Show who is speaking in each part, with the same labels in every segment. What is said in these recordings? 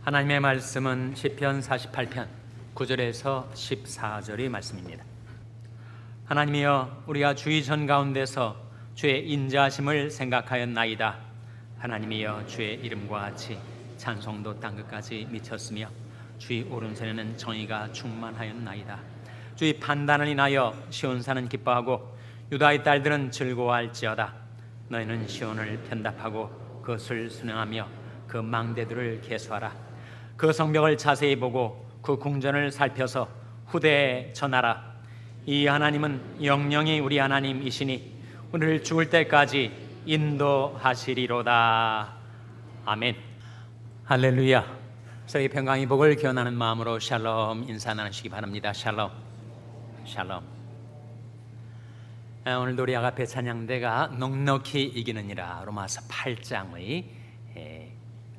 Speaker 1: 하나님의 말씀은 시편 48편 9절에서 14절의 말씀입니다. 하나님이여, 우리가 주의 전 가운데서 주의 인자하심을 생각하였나이다. 하나님이여, 주의 이름과 같이 찬송도 땅끝까지 미쳤으며 주의 오른손에는 정의가 충만하였나이다. 주의 판단을 인하여 시온산은 기뻐하고 유다의 딸들은 즐거워할지어다. 너희는 시온을 편답하고 그것을 순응하며 그 망대들을 계수하라. 그 성벽을 자세히 보고 그 궁전을 살펴서 후대에 전하라. 이 하나님은 영영이 우리 하나님이시니 우리를 죽을 때까지 인도하시리로다. 아멘. 할렐루야. 저희 평강의 복을 기원하는 마음으로 샬롬 인사 나누시기 바랍니다. 샬롬. 샬롬. 오늘도 우리 아가페 찬양대가 넉넉히 이기느니라 로마서 8장의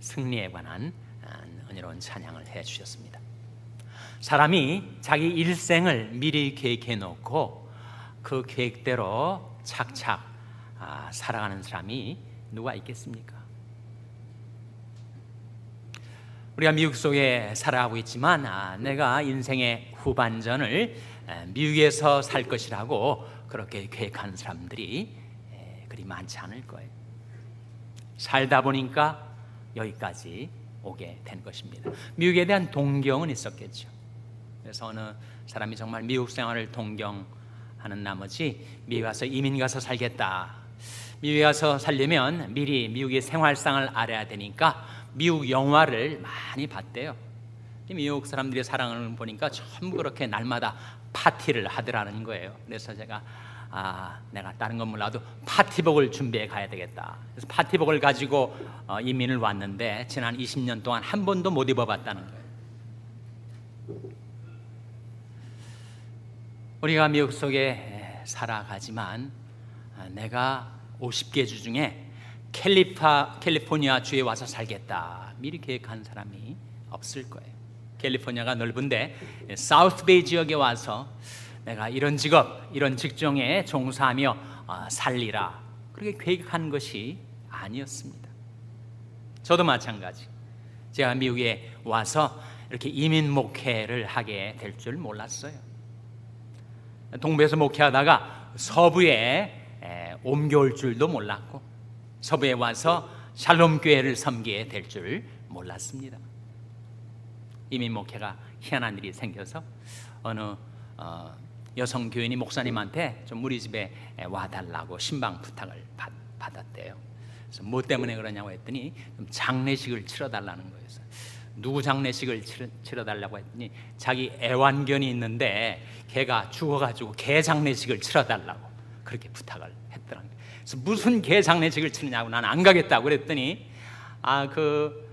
Speaker 1: 승리에 관한 은혜로운 찬양을 해주셨습니다. 사람이 자기 일생을 미리 계획해 놓고 그 계획대로 착착 살아가는 사람이 누가 있겠습니까? 우리가 미국 속에 살아가고 있지만 내가 인생의 후반전을 미국에서 살 것이라고 그렇게 계획하는 사람들이 그리 많지 않을 거예요. 살다 보니까 여기까지 오게 된 것입니다. 미국에 대한 동경은 있었겠죠. 그래서 어느 사람이 정말 미국 생활을 동경하는 나머지 미국에 가서 이민 가서 살겠다. 미국에 가서 살려면 미리 미국의 생활상을 알아야 되니까 미국 영화를 많이 봤대요. 미국 사람들의 사랑을 보니까 전부 그렇게 날마다 파티를 하더라는 거예요. 그래서 제가 내가 다른 건 몰라도 파티복을 준비해 가야 되겠다. 그래서 파티복을 가지고 이민을 왔는데 지난 20년 동안 한 번도 못 입어봤다는 거예요. 우리가 미국 속에 살아가지만 내가 50개 주 중에 캘리포니아 주에 와서 살겠다 미리 계획한 사람이 없을 거예요. 캘리포니아가 넓은데 사우스베이 지역에 와서 내가 이런 직업, 이런 직종에 종사하며 살리라 그렇게 계획한 것이 아니었습니다. 저도 마찬가지. 제가 미국에 와서 이렇게 이민 목회를 하게 될 줄 몰랐어요. 동부에서 목회하다가 서부에 옮겨올 줄도 몰랐고 서부에 와서 샬롬 교회를 섬기게 될 줄 몰랐습니다. 이민 목회가 희한한 일이 생겨서 어느 여성 교인이 목사님한테 좀 우리 집에 와달라고 신방 부탁을 받았대요. 그래서 뭐 때문에 그러냐고 했더니 좀 장례식을 치러달라는 거예요. 그래서 누구 장례식을 치러달라고 했더니 자기 애완견이 있는데 걔가 죽어가지고 개 장례식을 치러달라고 그렇게 부탁을 했더라고요. 그래서 무슨 개 장례식을 치느냐고 난 안 가겠다고 그랬더니 그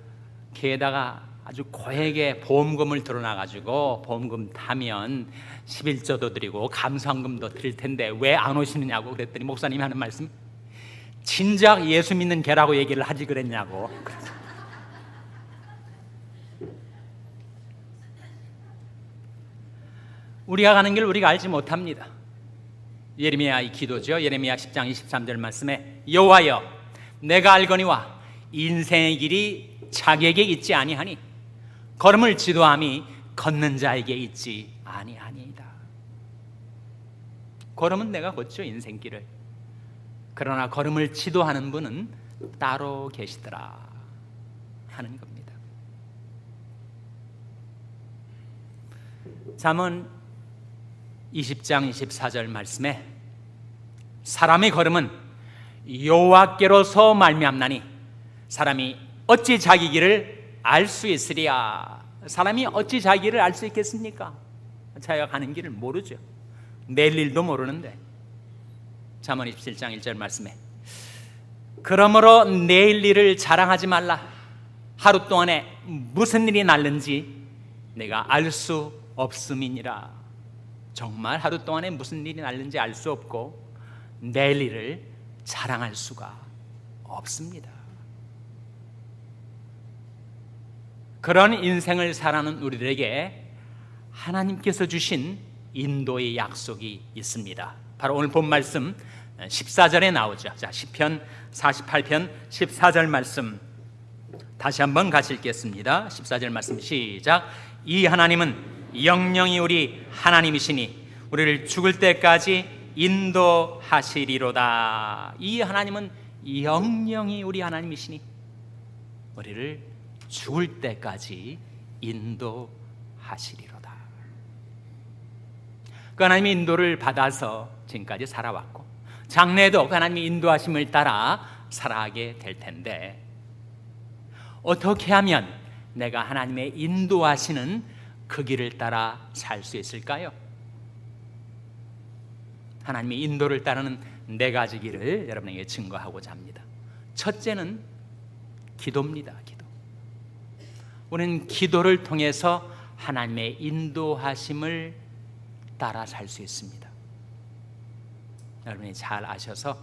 Speaker 1: 개에다가 아주 고액의 보험금을 들어놔가지고 보험금 타면 11조도 드리고 감사원금도 드릴 텐데 왜 안 오시느냐고 그랬더니 목사님이 하는 말씀, 진작 예수 믿는 개라고 얘기를 하지 그랬냐고. 우리가 가는 길 우리가 알지 못합니다. 예레미야의 기도죠. 예레미야 10장 23절 말씀에 여호와여 내가 알거니와 인생의 길이 자기에게 있지 아니하니 걸음을 지도함이 걷는 자에게 있지 아니하니이다. 걸음은 내가 걷죠, 인생길을. 그러나 걸음을 지도하는 분은 따로 계시더라 하는 겁니다. 잠언 20장 24절 말씀에 사람의 걸음은 여호와께로서 말미암나니 사람이 어찌 자기 길을 알 수 있으랴. 사람이 어찌 자기 길을 알 수 있겠습니까? 자기가 가는 길을 모르죠. 내일 일도 모르는데. 잠언 27장 1절 말씀에 그러므로 내일 일을 자랑하지 말라. 하루 동안에 무슨 일이 날는지 내가 알 수 없음이니라. 정말 하루 동안에 무슨 일이 날는지 알 수 없고 내일 일을 자랑할 수가 없습니다. 그런 인생을 살아가는 우리들에게 하나님께서 주신 인도의 약속이 있습니다. 바로 오늘 본 말씀 14절에 나오죠. 자, 시편 48편 14절 말씀 다시 한번 같이 읽겠습니다. 14절 말씀 시작. 이 하나님은 영영이 우리 하나님이시니 우리를 죽을 때까지 인도하시리로다. 이 하나님은 영영이 우리 하나님이시니 우리를 죽을 때까지 인도하시리로다. 그 하나님의 인도를 받아서 지금까지 살아왔고 장래에도 그 하나님의 인도하심을 따라 살아가게 될 텐데, 어떻게 하면 내가 하나님의 인도하시는 그 길을 따라 살 수 있을까요? 하나님의 인도를 따르는 네 가지 길을 여러분에게 증거하고자 합니다. 첫째는 기도입니다. 기도. 우리는 기도를 통해서 하나님의 인도하심을 따라 살 수 있습니다. 여러분이 잘 아셔서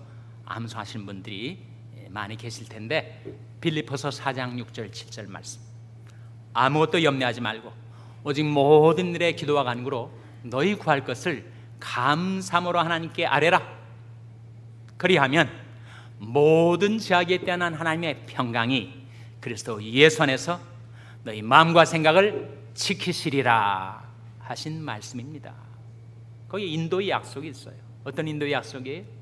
Speaker 1: 암송하시는 분들이 많이 계실 텐데, 빌립보서 4장 6절 7절 말씀, 아무것도 염려하지 말고 오직 모든 일에 기도와 간구로 너희 구할 것을 감사함으로 하나님께 아뢰라. 그리하면 모든 지하에 떠난 하나님의 평강이 그리스도 예수 안에서 너희 마음과 생각을 지키시리라 하신 말씀입니다. 거기 인도의 약속이 있어요. 어떤 인도의 약속이에요?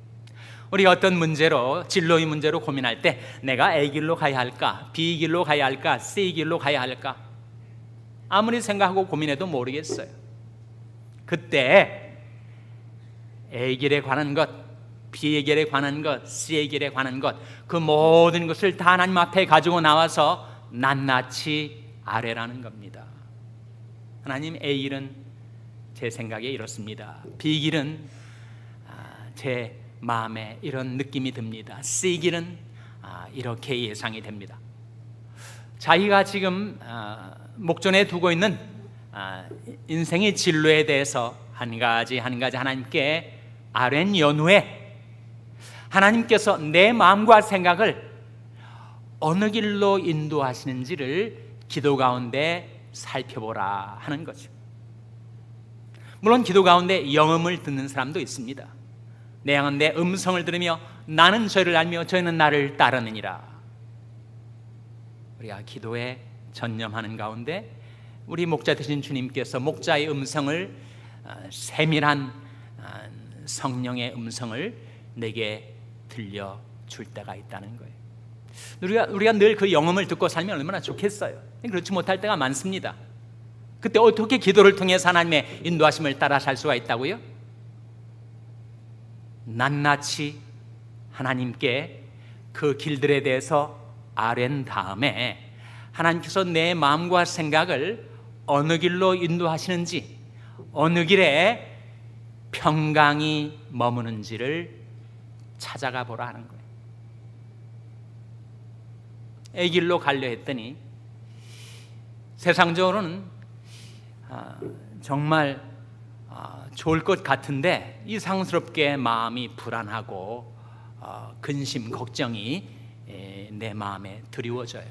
Speaker 1: 우리가 어떤 문제로, 진로의 문제로 고민할 때 내가 A 길로 가야 할까, B 길로 가야 할까, C 길로 가야 할까, 아무리 생각하고 고민해도 모르겠어요. 그때 A 길에 관한 것, B의 길에 관한 것, C의 길에 관한 것, 그 모든 것을 다 하나님 앞에 가지고 나와서 낱낱이 아뢰라는 겁니다. 하나님, A 길은 제 생각에 이렇습니다. B 길은 제 마음에 이런 느낌이 듭니다. C 길은 이렇게 예상이 됩니다. 자기가 지금 목전에 두고 있는 인생의 진로에 대해서 한 가지 하나님께 아뢰는 연후에 하나님께서 내 마음과 생각을 어느 길로 인도하시는지를 기도 가운데 살펴보라 하는 거죠. 물론 기도 가운데 영음을 듣는 사람도 있습니다. 내 양은 내 음성을 들으며 나는 저희를 알며 저희는 나를 따르느니라. 우리가 기도에 전념하는 가운데 우리 목자 되신 주님께서 목자의 음성을, 세밀한 성령의 음성을 내게 들려줄 때가 있다는 거예요. 우리가 늘 그 영음을 듣고 살면 얼마나 좋겠어요. 그렇지 못할 때가 많습니다. 그때 어떻게 기도를 통해서 하나님의 인도하심을 따라 살 수가 있다고요? 낱낱이 하나님께 그 길들에 대해서 아뢰는 다음에 하나님께서 내 마음과 생각을 어느 길로 인도하시는지, 어느 길에 평강이 머무는지를 찾아가 보라 하는 거예요. 이 길로 가려 했더니 세상적으로는 정말 좋을 것 같은데 이상스럽게 마음이 불안하고 근심, 걱정이 내 마음에 드리워져요.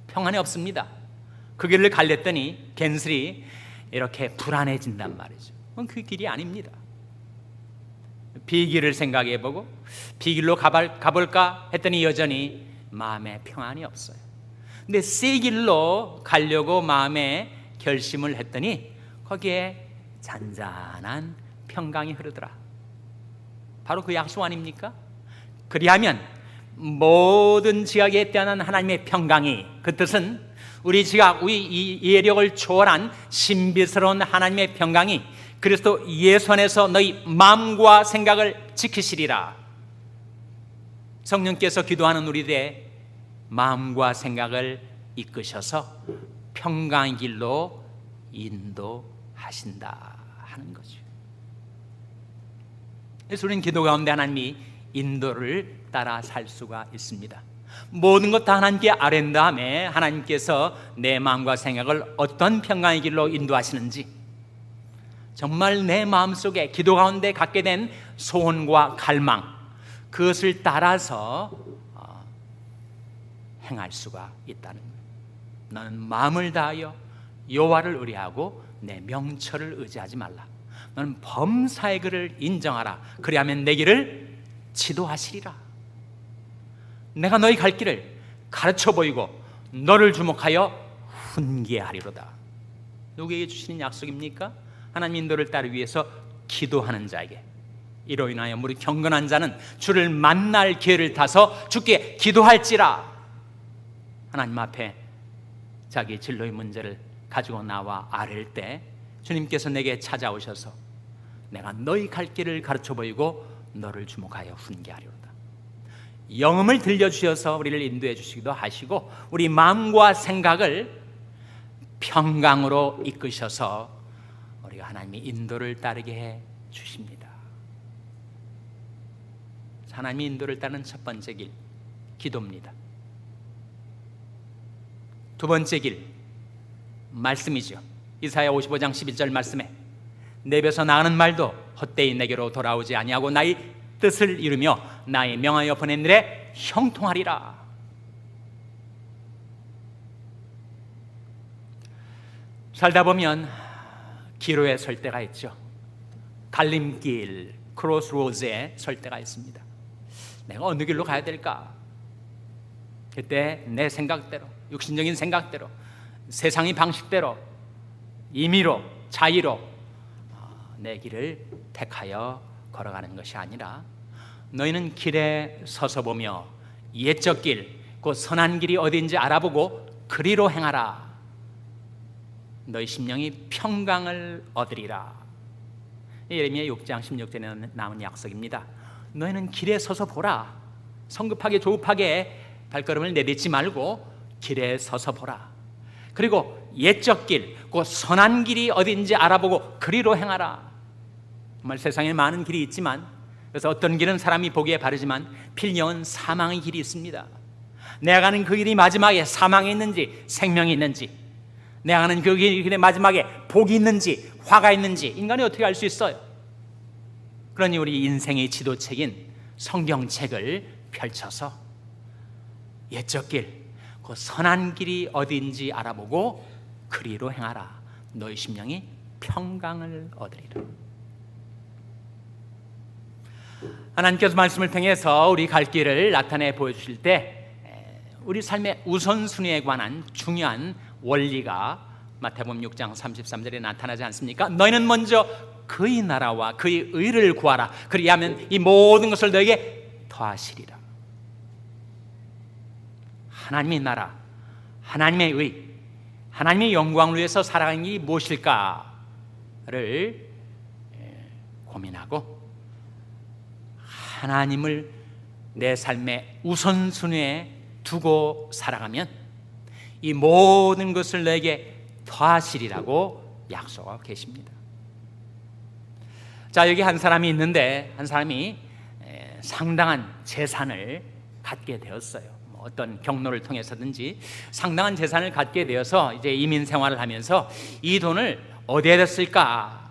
Speaker 1: 평안이 없습니다. 그 길을 갈랬더니 괜스레 이렇게 불안해진단 말이죠. 그 길이 아닙니다. B길을 생각해보고 B길로 가볼까 했더니 여전히 마음에 평안이 없어요. 근데 C길로 가려고 마음에 결심을 했더니 거기에 잔잔한 평강이 흐르더라. 바로 그 약속 아닙니까? 그리하면 모든 지각에 떠난 하나님의 평강이, 그 뜻은 우리 지각, 우리 이 예력을 초월한 신비스러운 하나님의 평강이 그리스도 예수 안에서 너희 마음과 생각을 지키시리라. 성령께서 기도하는 우리들의 마음과 생각을 이끄셔서 평강의 길로 인도하신다 하는 거죠. 그래서 우리는 기도 가운데 하나님이 인도를 따라 살 수가 있습니다. 모든 것 다 하나님께 아뢰는 다음에 하나님께서 내 마음과 생각을 어떤 평강의 길로 인도하시는지, 정말 내 마음속에 기도 가운데 갖게 된 소원과 갈망, 그것을 따라서 행할 수가 있다는 거예요. 너는 마음을 다하여 여호와를 의뢰하고 내 명철을 의지하지 말라. 너는 범사의 그를 인정하라. 그리하면 내 길을 지도하시리라. 내가 너희 갈 길을 가르쳐 보이고 너를 주목하여 훈계하리로다. 누구에게 주시는 약속입니까? 하나님 인도를 따르기 위해서 기도하는 자에게. 이로 인하여 무릇 경건한 자는 주를 만날 기회를 타서 주께 기도할지라. 하나님 앞에 자기 진로의 문제를 가지고 나와 아뢰을 때 주님께서 내게 찾아오셔서 내가 너희 갈 길을 가르쳐 보이고 너를 주목하여 훈계하리로다. 영음을 들려주셔서 우리를 인도해 주시기도 하시고 우리 마음과 생각을 평강으로 이끄셔서 우리가 하나님의 인도를 따르게 해 주십니다. 하나님의 인도를 따르는 첫 번째 길, 기도입니다. 두 번째 길, 말씀이죠. 이사야 55장 11절 말씀에 내 벼서 나가는 말도 헛되이 내게로 돌아오지 아니하고 나의 뜻을 이루며 나의 명하여 보낸 일에 형통하리라. 살다 보면 기로에 설 때가 있죠. 갈림길, 크로스로드에 설 때가 있습니다. 내가 어느 길로 가야 될까? 그때 내 생각대로, 육신적인 생각대로, 세상의 방식대로, 임의로, 자의로 내 길을 택하여 걸어가는 것이 아니라 너희는 길에 서서 보며 옛적 길, 그 선한 길이 어디인지 알아보고 그리로 행하라. 너희 심령이 평강을 얻으리라. 예레미야 6장 16절에 나온 약속입니다. 너희는 길에 서서 보라. 성급하게 조급하게 발걸음을 내딛지 말고 길에 서서 보라. 그리고 옛적 길, 그 선한 길이 어딘지 알아보고 그리로 행하라. 정말 세상에 많은 길이 있지만, 그래서 어떤 길은 사람이 보기에 바르지만 필경은 사망의 길이 있습니다. 내가 가는 그 길이 마지막에 사망이 있는지 생명이 있는지, 내가 가는 그 길의 마지막에 복이 있는지 화가 있는지 인간이 어떻게 알 수 있어요? 그러니 우리 인생의 지도책인 성경책을 펼쳐서 옛적 길, 그 선한 길이 어디인지 알아보고 그리로 행하라. 너희 심령이 평강을 얻으리라. 하나님께서 말씀을 통해서 우리 갈 길을 나타내 보여주실 때 우리 삶의 우선순위에 관한 중요한 원리가 마태복음 6장 33절에 나타나지 않습니까? 너희는 먼저 그의 나라와 그의 의를 구하라. 그리하면 이 모든 것을 너에게 더하시리라. 하나님의 나라, 하나님의 의, 하나님의 영광을 위해서 살아가는 게 무엇일까를 고민하고 하나님을 내 삶의 우선순위에 두고 살아가면 이 모든 것을 너에게 더하시리라고 약속하고 계십니다. 자, 여기 한 사람이 있는데 한 사람이 상당한 재산을 갖게 되었어요. 어떤 경로를 통해서든지 상당한 재산을 갖게 되어서 이제 이민 생활을 하면서 이 돈을 어디에 쓸까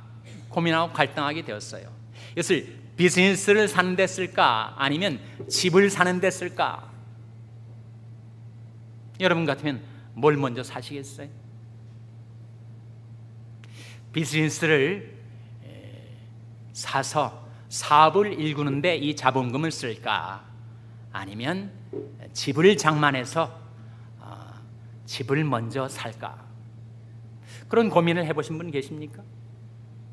Speaker 1: 고민하고 갈등하게 되었어요. 이것을 비즈니스를 사는 데 쓸까 아니면 집을 사는 데 쓸까? 여러분 같으면 뭘 먼저 사시겠어요? 비즈니스를 사서 사업을 일구는데 이 자본금을 쓸까? 아니면 집을 장만해서 집을 먼저 살까? 그런 고민을 해보신 분 계십니까?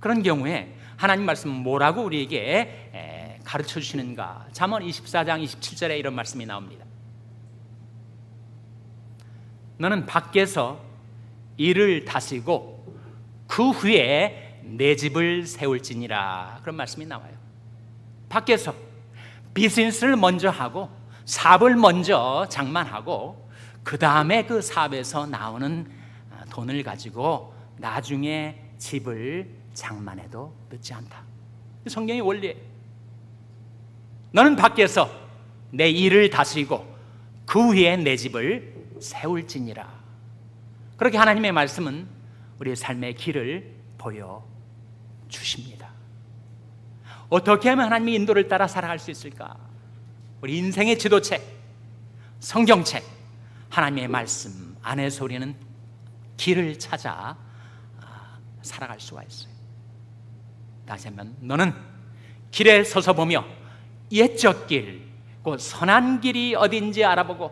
Speaker 1: 그런 경우에 하나님 말씀은 뭐라고 우리에게 가르쳐 주시는가? 잠언 24장 27절에 이런 말씀이 나옵니다. 너는 밖에서 일을 다스리고 그 후에 내 집을 세울지니라. 그런 말씀이 나와요. 밖에서 비즈니스를 먼저 하고 사업을 먼저 장만하고 그 다음에 그 사업에서 나오는 돈을 가지고 나중에 집을 장만해도 늦지 않다. 성경의 원리예요. 너는 밖에서 내 일을 다스리고 그 후에 내 집을 세울지니라. 그렇게 하나님의 말씀은 우리의 삶의 길을 보여주십니다. 어떻게 하면 하나님의 인도를 따라 살아갈 수 있을까? 우리 인생의 지도책, 성경책, 하나님의 말씀 안에서 우리는 길을 찾아 살아갈 수가 있어요. 다시 한번 너는 길에 서서 보며 옛적 길, 그 선한 길이 어딘지 알아보고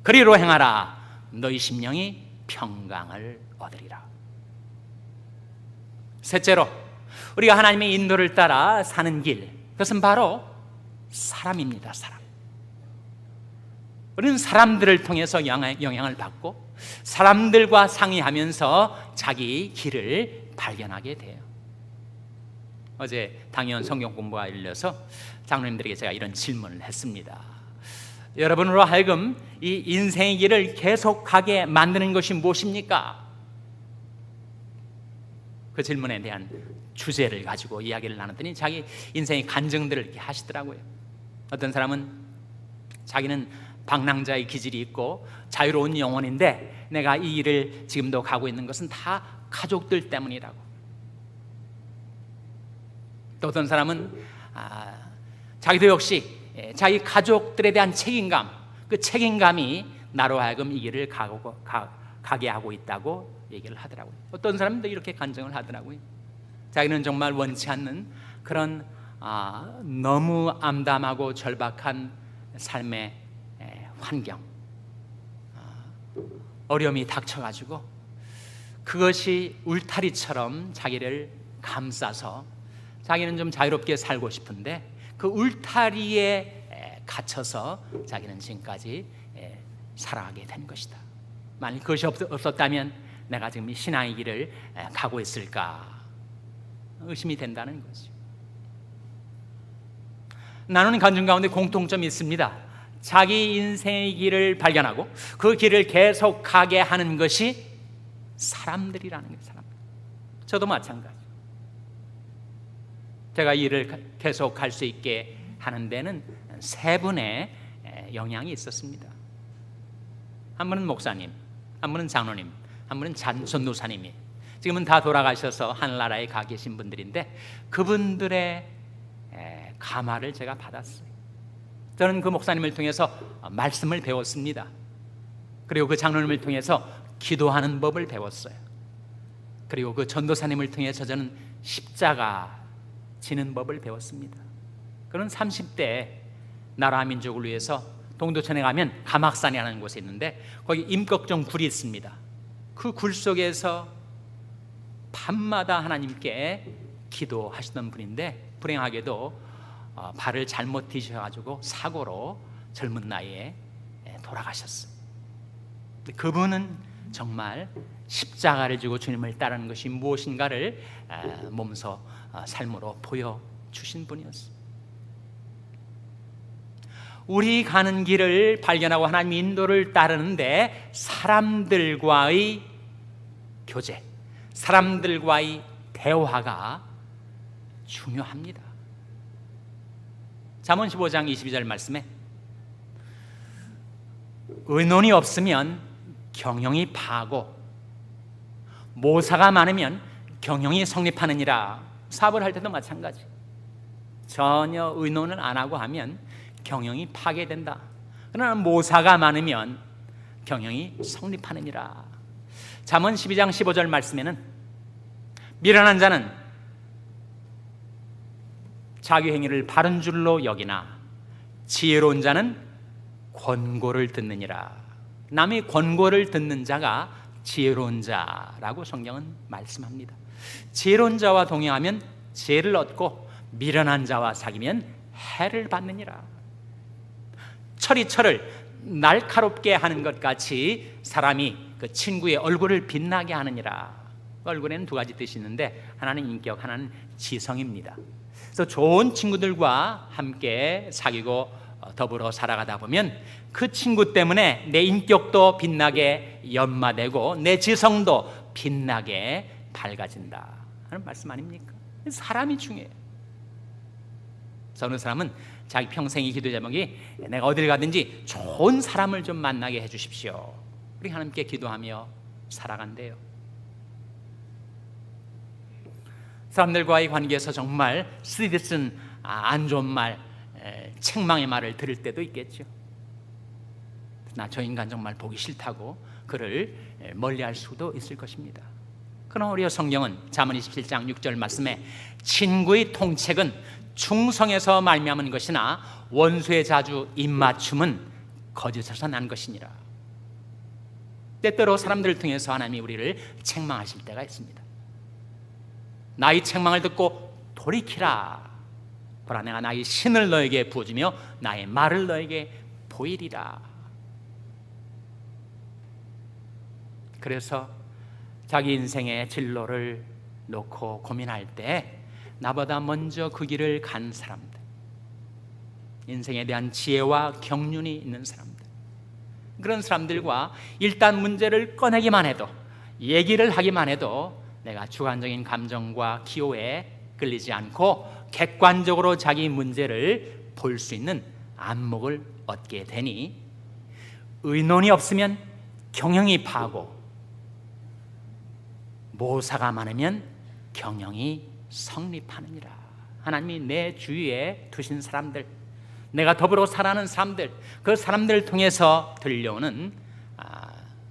Speaker 1: 그리로 행하라. 너희 심령이 평강을 얻으리라. 셋째로, 우리가 하나님의 인도를 따라 사는 길, 그것은 바로 사람입니다. 사람. 우리는 사람들을 통해서 영향을 받고 사람들과 상의하면서 자기 길을 발견하게 돼요. 어제 당연 성경 공부가 열려서 장로님들에게 제가 이런 질문을 했습니다. 여러분으로 하여금 이 인생의 길을 계속하게 만드는 것이 무엇입니까? 그 질문에 대한 주제를 가지고 이야기를 나눴더니 자기 인생의 간증들을 이렇게 하시더라고요. 어떤 사람은 자기는 방랑자의 기질이 있고 자유로운 영혼인데 내가 이 일을 지금도 가고 있는 것은 다 가족들 때문이라고. 또 어떤 사람은 자기도 역시 자기 가족들에 대한 책임감, 그 책임감이 나로 하여금 이 길을 가게 하고 있다고 얘기를 하더라고요. 어떤 사람도 이렇게 간증을 하더라고요. 자기는 정말 원치 않는 그런 너무 암담하고 절박한 삶의 환경, 어려움이 닥쳐가지고 그것이 울타리처럼 자기를 감싸서 자기는 좀 자유롭게 살고 싶은데 그 울타리에 갇혀서 자기는 지금까지 살아가게 된 것이다. 만약 그것이 없었다면 내가 지금 이 신앙의 길을 가고 있을까 의심이 된다는 거죠. 나누는 간증 가운데 공통점이 있습니다. 자기 인생의 길을 발견하고 그 길을 계속 가게 하는 것이 사람들이라는 거예요. 사람. 저도 마찬가지. 제가 이 일을 계속 갈 수 있게 하는 데는 세 분의 영향이 있었습니다. 한 분은 목사님, 한 분은 장로님, 한 분은 전도사님이 지금은 다 돌아가셔서 하늘나라에 가 계신 분들인데 그분들의 감화를 제가 받았어요. 저는 그 목사님을 통해서 말씀을 배웠습니다. 그리고 그 장로님을 통해서 기도하는 법을 배웠어요. 그리고 그 전도사님을 통해서 저는 십자가 지는 법을 배웠습니다. 그런 30대 나라와 민족을 위해서 동두천에 가면 가막산이라는 곳에 있는데 거기 임꺽정 굴이 있습니다. 그 굴 속에서 밤마다 하나님께 기도하시던 분인데 불행하게도 발을 잘못 디셔가지고 사고로 젊은 나이에 돌아가셨어요. 그분은 정말 십자가를 지고 주님을 따르는 것이 무엇인가를 몸소 삶으로 보여주신 분이었어요. 우리 가는 길을 발견하고 하나님의 인도를 따르는데 사람들과의 교제, 사람들과의 대화가 중요합니다. 잠언 15장 22절 말씀에 의논이 없으면 경영이 파하고 모사가 많으면 경영이 성립하느니라. 사업을 할 때도 마찬가지. 전혀 의논을 안 하고 하면 경영이 파괴된다. 그러나 모사가 많으면 경영이 성립하느니라. 잠언 12장 15절 말씀에는 미련한 자는 자기 행위를 바른 줄로 여기나 지혜로운 자는 권고를 듣느니라. 남의 권고를 듣는 자가 지혜로운 자라고 성경은 말씀합니다. 지혜로운 자와 동행하면 지혜를 얻고 미련한 자와 사귀면 해를 받느니라. 철이 철을 날카롭게 하는 것 같이 사람이 그 친구의 얼굴을 빛나게 하느니라. 얼굴에는 두 가지 뜻이 있는데 하나는 인격, 하나는 지성입니다. 그래서 좋은 친구들과 함께 사귀고 더불어 살아가다 보면 그 친구 때문에 내 인격도 빛나게 연마되고 내 지성도 빛나게 밝아진다 하는 말씀 아닙니까? 사람이 중요해요. 어느 사람은 자기 평생의 기도 제목이 내가 어딜 가든지 좋은 사람을 좀 만나게 해주십시오. 우리 하나님께 기도하며 살아간대요. 사람들과의 관계에서 정말 쓰디쓴 안 좋은 말, 책망의 말을 들을 때도 있겠죠. 나 저 인간 정말 보기 싫다고 그를 멀리할 수도 있을 것입니다. 그러나 우리 성경은 잠언 27장 6절 말씀에 친구의 통책은 충성에서 말미암은 것이나 원수의 자주 입맞춤은 거짓에서 난 것이니라. 때때로 사람들을 통해서 하나님이 우리를 책망하실 때가 있습니다. 나의 책망을 듣고 돌이키라. 보라, 내가 나의 신을 너에게 부어주며 나의 말을 너에게 보이리라. 그래서 자기 인생의 진로를 놓고 고민할 때 나보다 먼저 그 길을 간 사람들, 인생에 대한 지혜와 경륜이 있는 사람들, 그런 사람들과 일단 문제를 꺼내기만 해도, 얘기를 하기만 해도 내가 주관적인 감정과 기호에 끌리지 않고 객관적으로 자기 문제를 볼 수 있는 안목을 얻게 되니, 의논이 없으면 경영이 파고, 모사가 많으면 경영이 성립하느니라. 하나님이 내 주위에 두신 사람들, 내가 더불어 살아가는 사람들, 그 사람들을 통해서 들려오는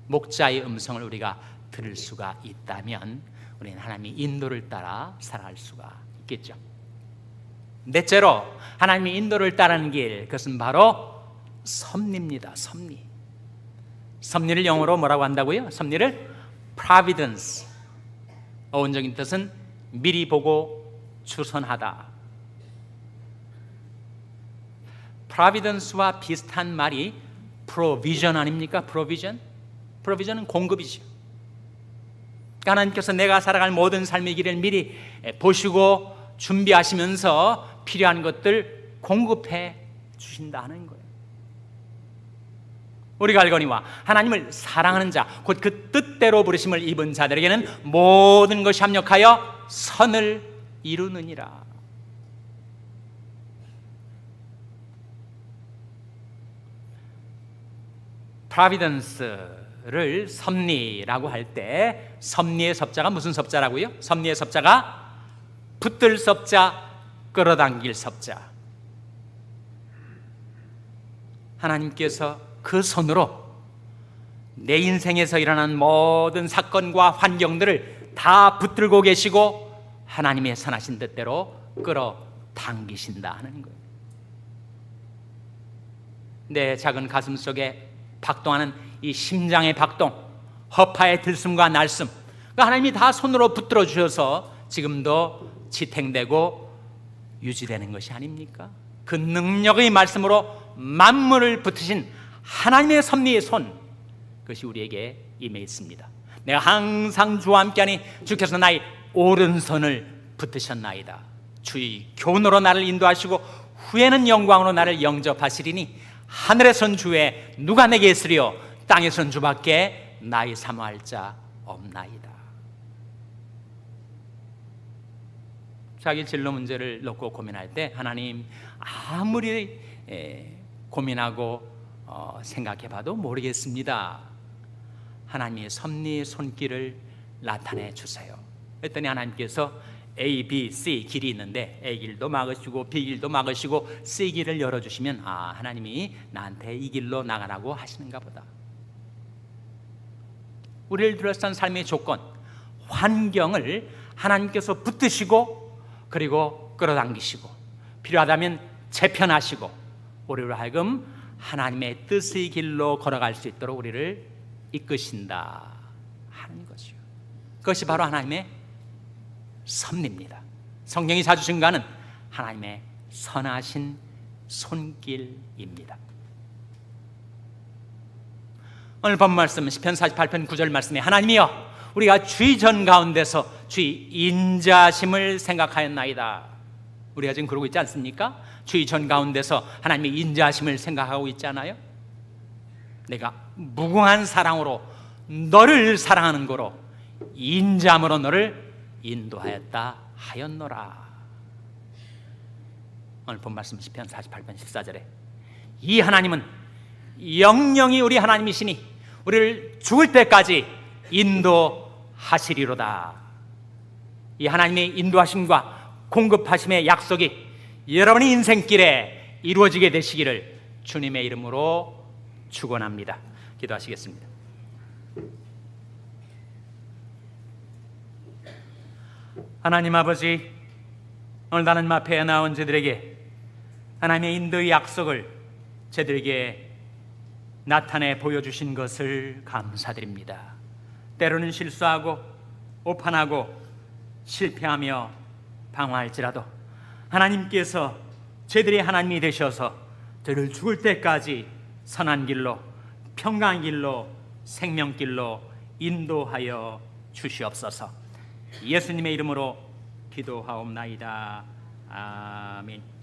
Speaker 1: 목자의 음성을 우리가 들을 수가 있다면 우리는 하나님의 인도를 따라 살아갈 수가 있겠죠. 넷째로 하나님의 인도를 따르는 길, 그것은 바로 섭리입니다. 섭리. 섭리를 영어로 뭐라고 한다고요? 섭리를 providence. 어원적인 뜻은 미리 보고 추선하다. providence와 비슷한 말이 provision 아닙니까? provision은 공급이죠. 하나님께서 내가 살아갈 모든 삶의 길을 미리 보시고 준비하시면서 필요한 것들 공급해 주신다는 거예요. 우리가 알거니와 하나님을 사랑하는 자, 곧 그 뜻대로 부르심을 입은 자들에게는 모든 것이 합력하여 선을 이루느니라. providence를 섭리라고 할 때, 섭리의 섭자가 무슨 섭자라고요? 섭리의 섭자가 붙들 섭자, 끌어당길 섭자. 하나님께서 그 손으로 내 인생에서 일어난 모든 사건과 환경들을 다 붙들고 계시고 하나님의 선하신 뜻대로 끌어당기신다 하는 거예요. 내 작은 가슴 속에 박동하는 이 심장의 박동, 허파의 들숨과 날숨, 하나님이 다 손으로 붙들어 주셔서 지금도 지탱되고 유지되는 것이 아닙니까? 그 능력의 말씀으로 만물을 붙으신 하나님의 섭리의 손, 그것이 우리에게 임해 있습니다. 내가 항상 주와 함께하니 주께서 나의 오른손을 붙으셨나이다. 주의 교훈으로 나를 인도하시고 후에는 영광으로 나를 영접하시리니 하늘에선 주에 누가 내게 있으리요 땅에선 주밖에 나의 사모할 자 없나이다. 자기 진로 문제를 놓고 고민할 때 하나님 아무리 고민하고 생각해봐도 모르겠습니다. 하나님의 섭리의 손길을 나타내 주세요. 그랬더니 하나님께서 A, B, C 길이 있는데 A 길도 막으시고 B 길도 막으시고 C 길을 열어주시면 하나님이 나한테 이 길로 나가라고 하시는가 보다. 우리를 둘러싼 삶의 조건, 환경을 하나님께서 붙드시고 그리고 끌어당기시고 필요하다면 재편하시고 우리로 하여금 하나님의 뜻의 길로 걸어갈 수 있도록 우리를 이끄신다 하는 거죠. 그것이 바로 하나님의 섭리입니다. 성경이 자주 증거하는 하나님의 선하신 손길입니다. 오늘 본 말씀 시편 48편 9절 말씀에 하나님이여 우리가 주의 전 가운데서 주의 인자심을 생각하였나이다. 우리가 지금 그러고 있지 않습니까? 주의 전 가운데서 하나님의 인자심을 생각하고 있잖아요. 내가 무궁한 사랑으로 너를 사랑하는 거로 인자함으로 너를 인도하였다 하였노라. 오늘 본 말씀 시편 48편 14절에 이 하나님은 영영이 우리 하나님이시니 우리를 죽을 때까지 인도하시리로다. 이 하나님의 인도하심과 공급하심의 약속이 여러분의 인생길에 이루어지게 되시기를 주님의 이름으로 축원합니다. 기도하시겠습니다. 하나님 아버지, 오늘 나는 앞에 나온 저들에게 하나님의 인도의 약속을 저들에게 나타내 보여주신 것을 감사드립니다. 때로는 실수하고 오판하고 실패하며 방황할지라도 하나님께서 저희들의 하나님이 되셔서 저를 죽을 때까지 선한 길로, 평강의 길로, 생명길로 인도하여 주시옵소서. 예수님의 이름으로 기도하옵나이다. 아멘.